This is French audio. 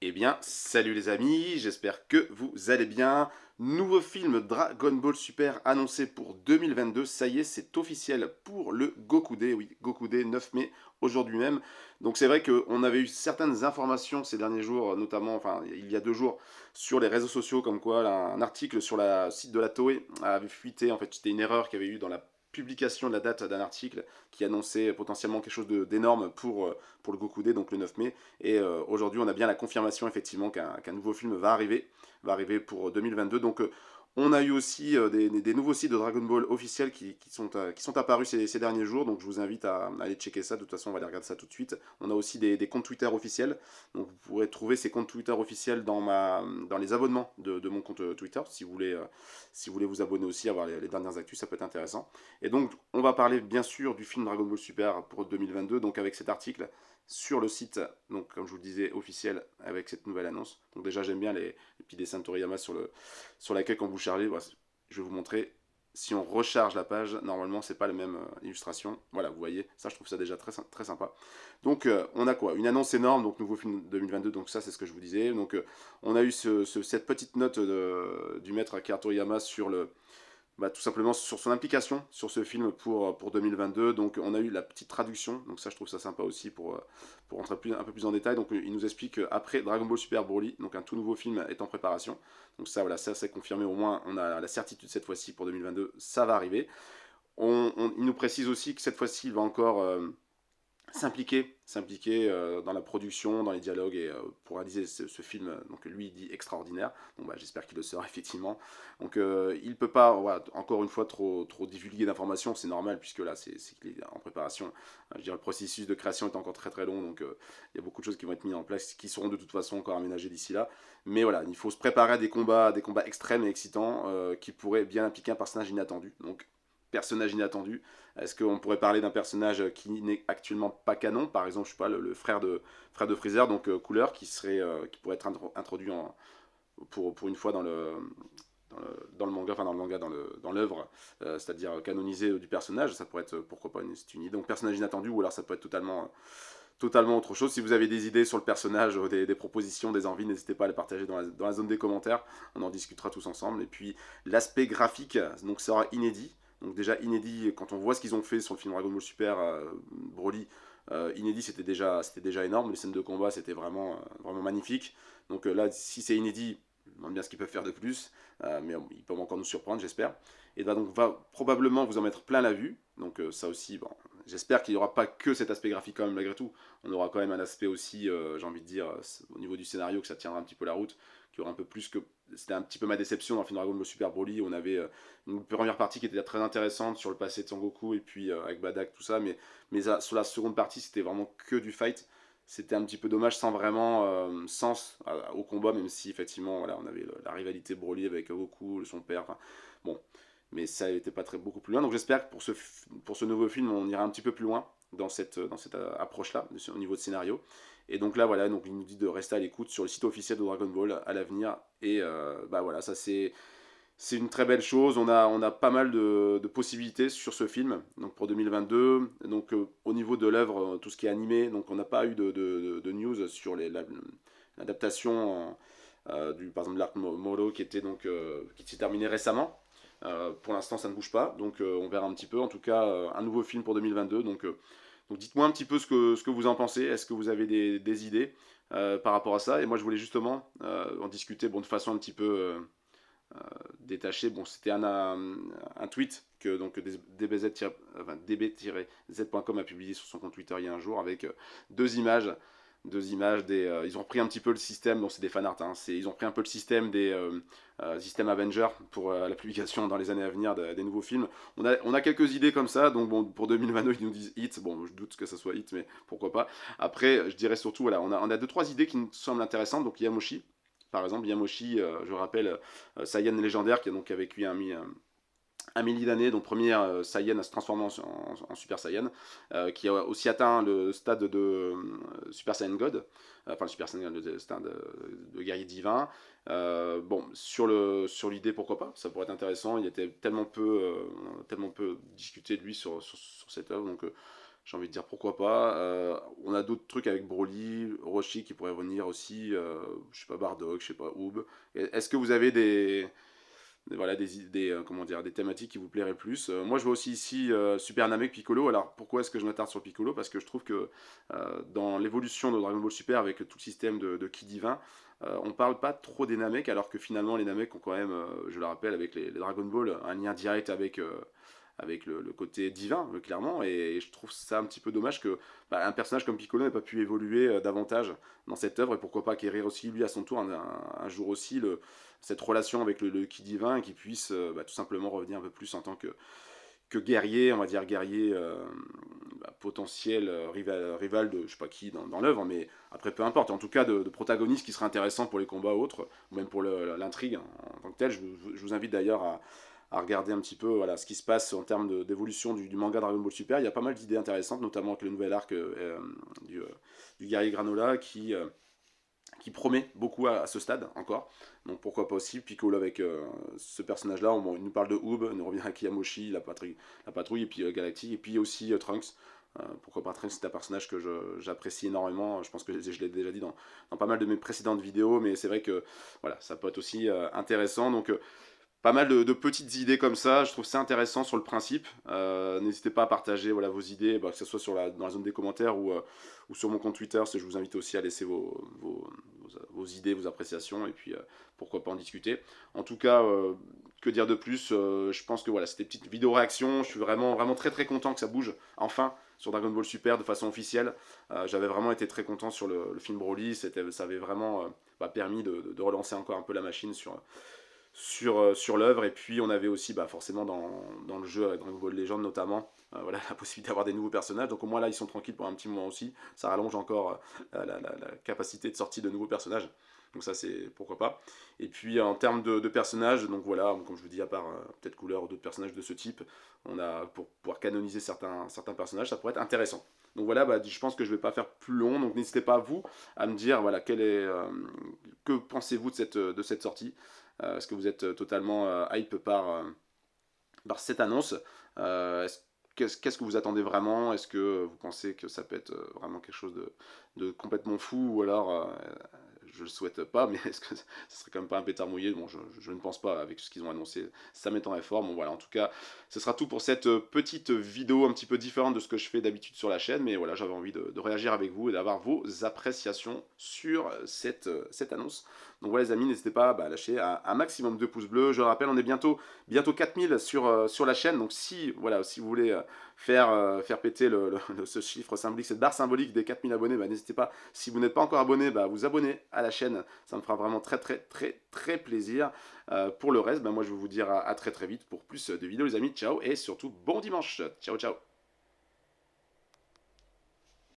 Eh bien, salut les amis, j'espère que vous allez bien. Nouveau film Dragon Ball Super annoncé pour 2022, ça y est, c'est officiel pour le Goku Day, oui, Goku Day 9 mai, aujourd'hui même. Donc c'est vrai qu'on avait eu certaines informations ces derniers jours, notamment, enfin il y a 2 jours, sur les réseaux sociaux, comme quoi là, un article sur le site de la Toei avait fuité, en fait c'était une erreur qu'il y avait eu dans la publication de la date d'un article qui annonçait potentiellement quelque chose d'énorme pour le Goku Day, donc le 9 mai. Et aujourd'hui, on a bien la confirmation effectivement qu'un nouveau film va arriver pour 2022. Donc on a eu aussi des nouveaux sites de Dragon Ball officiels qui sont apparus ces derniers jours, donc je vous invite à aller checker ça, de toute façon on va aller regarder ça tout de suite. On a aussi des comptes Twitter officiels, donc vous pourrez trouver ces comptes Twitter officiels dans les abonnements de mon compte Twitter, si vous voulez vous abonner aussi, avoir les dernières actus, ça peut être intéressant. Et donc on va parler bien sûr du film Dragon Ball Super pour 2022, donc avec cet article sur le site, donc comme je vous le disais, officiel, avec cette nouvelle annonce. Donc déjà j'aime bien les petits dessins de Toriyama sur l'accueil quand vous chargez. Voilà, je vais vous montrer. Si on recharge la page, normalement c'est pas la même illustration. Voilà, vous voyez, ça je trouve ça déjà très sympa. Donc on a quoi? Une annonce énorme, donc nouveau film 2022, donc ça c'est ce que je vous disais. Donc on a eu cette petite note du maître Akira Toriyama sur tout simplement sur son implication sur ce film pour 2022. Donc on a eu la petite traduction, donc ça je trouve ça sympa aussi pour rentrer un peu plus en détail. Donc il nous explique qu'après Dragon Ball Super Broly, donc un tout nouveau film est en préparation. Donc ça voilà, ça c'est confirmé, au moins on a la certitude cette fois-ci pour 2022, ça va arriver. Il nous précise aussi que cette fois-ci il va encore s'impliquer dans la production, dans les dialogues et pour réaliser ce film. Donc lui il dit extraordinaire. Bon bah j'espère qu'il le sera effectivement. Donc il peut pas, voilà, encore une fois trop divulguer d'informations, c'est normal puisque là c'est qu'il est en préparation. Je veux dire, le processus de création est encore très long, donc il y a beaucoup de choses qui vont être mises en place, qui seront de toute façon encore aménagées d'ici là. Mais voilà, il faut se préparer à des combats extrêmes et excitants qui pourraient bien impliquer un personnage inattendu. Donc personnage inattendu. Est-ce qu'on pourrait parler d'un personnage qui n'est actuellement pas canon, par exemple, je sais pas, le frère de Freezer, donc Couleur, qui pourrait être introduit pour une fois dans le manga, enfin dans le manga, dans l'œuvre, c'est-à-dire canonisé du personnage, ça pourrait être, pourquoi pas, c'est une idée. Donc personnage inattendu, ou alors ça peut être totalement autre chose. Si vous avez des idées sur le personnage, des propositions, des envies, n'hésitez pas à les partager dans la zone des commentaires, on en discutera tous ensemble. Et puis l'aspect graphique, donc sera inédit. Donc déjà inédit, quand on voit ce qu'ils ont fait sur le film Dragon Ball Super, Broly, inédit c'était déjà énorme, les scènes de combat c'était vraiment magnifique. Donc là, si c'est inédit, je me demande bien ce qu'ils peuvent faire de plus, mais ils peuvent encore nous surprendre, j'espère. Et bah, donc va probablement vous en mettre plein la vue, donc ça aussi, bon, j'espère qu'il n'y aura pas que cet aspect graphique quand même malgré tout, on aura quand même un aspect aussi, j'ai envie de dire, au niveau du scénario, que ça tiendra un petit peu la route, qu'il y aura un peu plus que... C'était un petit peu ma déception dans le film Dragon Ball Super Broly, on avait une première partie qui était très intéressante sur le passé de Son Goku et puis avec Badak, tout ça, mais sur la seconde partie, c'était vraiment que du fight. C'était un petit peu dommage sans vraiment sens au combat, même si effectivement voilà, on avait la rivalité Broly avec Goku, son père. Enfin, bon, mais ça n'était pas beaucoup plus loin. Donc j'espère que pour ce nouveau film, on ira un petit peu plus loin dans cette approche-là, au niveau de scénario. Et donc là, voilà, donc il nous dit de rester à l'écoute sur le site officiel de Dragon Ball à l'avenir. Et bah voilà, ça c'est une très belle chose. On a pas mal de possibilités sur ce film, donc pour 2022. Donc au niveau de l'œuvre, tout ce qui est animé, donc on n'a pas eu de news sur l'adaptation par exemple de l'arc Molo qui s'est terminé récemment. Pour l'instant, ça ne bouge pas, donc on verra un petit peu. En tout cas, un nouveau film pour 2022. Donc dites-moi un petit peu ce que vous en pensez. Est-ce que vous avez des idées par rapport à ça? Et moi, je voulais justement en discuter de façon un petit peu détachée. Bon, c'était un tweet que donc db-z.com a publié sur son compte Twitter il y a un jour avec deux images ils ont repris un petit peu le système, donc c'est des fanarts, hein, ils ont pris un peu le système des systèmes Avengers pour la publication dans les années à venir des nouveaux films. On a quelques idées comme ça, donc bon, pour 2022 ils nous disent hit, bon je doute que ça soit hit, mais pourquoi pas. Après je dirais surtout, voilà, on a 2-3 idées qui nous semblent intéressantes, donc Yamoshi, par exemple, Yamoshi, je rappelle, Saiyan légendaire qui a donc vécu un millier d'années, donc première Saiyan à se transformer en Super Saiyan, qui a aussi atteint le stade de Super Saiyan God, enfin le Super Saiyan God, le stade de guerrier divin. Bon, sur l'idée, pourquoi pas, ça pourrait être intéressant. Il était tellement peu discuté de lui sur cette œuvre, donc j'ai envie de dire pourquoi pas. On a d'autres trucs avec Broly, Roshi qui pourraient venir aussi, je sais pas, Bardock, je sais pas, Oob. Est-ce que vous avez voilà, des idées, comment dire, des thématiques qui vous plairaient plus. Moi, je vois aussi ici Super Namek Piccolo. Alors, pourquoi est-ce que je m'attarde sur Piccolo? Parce que je trouve que dans l'évolution de Dragon Ball Super, avec tout le système de Ki divin, on parle pas trop des Namek, alors que finalement, les Namek ont quand même, je le rappelle, avec les Dragon Ball, un lien direct avec le côté divin, clairement, et je trouve ça un petit peu dommage que un personnage comme Piccolo n'ait pas pu évoluer davantage dans cette œuvre, et pourquoi pas acquérir aussi, lui, à son tour, un jour aussi, cette relation avec le Ki divin, et qu'il puisse tout simplement revenir un peu plus en tant que guerrier, on va dire guerrier potentiel, rival de je sais pas qui dans l'œuvre, mais après peu importe, en tout cas de protagoniste qui serait intéressant pour les combats autres, ou même pour l'intrigue en tant que tel. Je vous invite d'ailleurs à regarder un petit peu voilà, ce qui se passe en termes d'évolution du manga Dragon Ball Super. Il y a pas mal d'idées intéressantes, notamment avec le nouvel arc du guerrier Granola qui promet beaucoup à ce stade encore. Donc pourquoi pas aussi Piccolo avec ce personnage-là. Il nous parle de Oob, il nous revient à Kiyamoshi, la patrouille et puis Galactic, et puis aussi Trunks. Pourquoi pas Trunks, c'est un personnage que j'apprécie énormément. Je pense que je l'ai déjà dit dans pas mal de mes précédentes vidéos, mais c'est vrai que voilà, ça peut être aussi intéressant. Donc pas mal de petites idées comme ça. Je trouve ça intéressant sur le principe. N'hésitez pas à partager voilà, vos idées, que ce soit dans la zone des commentaires ou sur mon compte Twitter. Je vous invite aussi à laisser vos idées, vos appréciations, et puis pourquoi pas en discuter. En tout cas, que dire de plus. Je pense que voilà, c'était une petite vidéo réaction. Je suis vraiment, vraiment très très content que ça bouge enfin sur Dragon Ball Super de façon officielle. J'avais vraiment été très content sur le film Broly. Ça avait vraiment permis de relancer encore un peu la machine sur l'œuvre. Et puis on avait aussi forcément dans le jeu avec Dragon Ball Legend notamment voilà, la possibilité d'avoir des nouveaux personnages. Donc au moins là ils sont tranquilles pour un petit moment aussi. Ça rallonge encore la capacité de sortie de nouveaux personnages. Donc ça c'est pourquoi pas. Et puis en termes de personnages, donc voilà, comme je vous dis, à part peut-être Couleur ou d'autres personnages de ce type, on a pour pouvoir canoniser certains personnages, ça pourrait être intéressant. Donc voilà, je pense que je ne vais pas faire plus long. Donc n'hésitez pas vous à me dire voilà que pensez-vous de cette sortie. Est-ce que vous êtes totalement hype par cette annonce? Qu'est-ce que vous attendez vraiment? Est-ce que vous pensez que ça peut être vraiment quelque chose de complètement fou? Ou alors, je le souhaite pas, mais est-ce que ce serait quand même pas un pétard mouillé? Bon, je ne pense pas avec ce qu'ils ont annoncé. Ça m'étonnerait fort. Bon, voilà, en tout cas, ce sera tout pour cette petite vidéo un petit peu différente de ce que je fais d'habitude sur la chaîne. Mais voilà, j'avais envie de réagir avec vous et d'avoir vos appréciations sur cette annonce. Donc voilà les amis, n'hésitez pas à lâcher un maximum de pouces bleus. Je le rappelle, on est bientôt 4000 sur la chaîne. Donc si vous voulez faire péter ce chiffre symbolique, cette barre symbolique des 4000 abonnés, n'hésitez pas. Si vous n'êtes pas encore abonné, vous abonner à la chaîne. Ça me fera vraiment très très très très plaisir. Pour le reste, moi je vais vous dire à très très vite pour plus de vidéos les amis. Ciao et surtout bon dimanche. Ciao ciao.